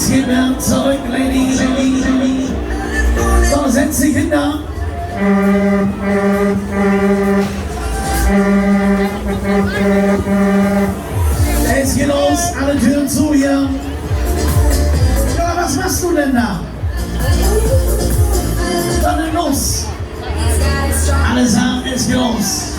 Es geht mehr zurück, Lady. So, setz dich hinter. Es geht los, alle Türen zu hier. Ja, was machst du denn da? Dann denn los. Alle sagen, es geht los.